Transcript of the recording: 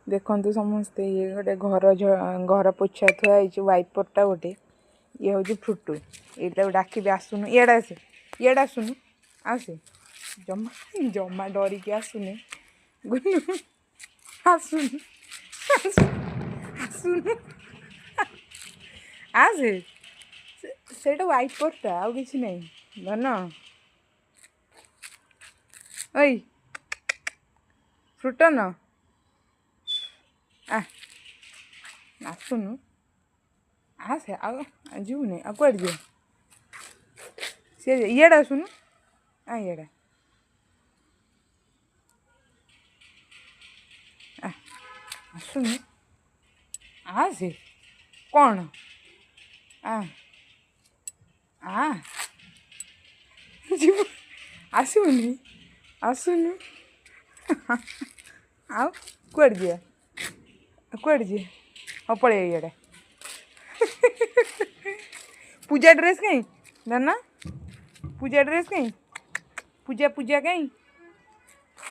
देखु समस्ते ये गोटे घर पोछा थुआई वाइपरटा गोटे ये हूँ फ्रुटू ये डाक आसुन इे आसुन आसे जमा जमा डरिकी आसुनि गुनु आसुन आसुन आसे से वाइपरटा आउ कि नहीं धन ओई फ्रुटन आसुनु आसे आजुनि आ कौन जी सी इे आसुन इे आसुन आसे कौन जीव आसुनि आसुन आउ कौन जी हाँ पड़े इे पूजा ड्रेस कहीं ना पूजा ड्रेस कहीं पूजा पूजा कहीं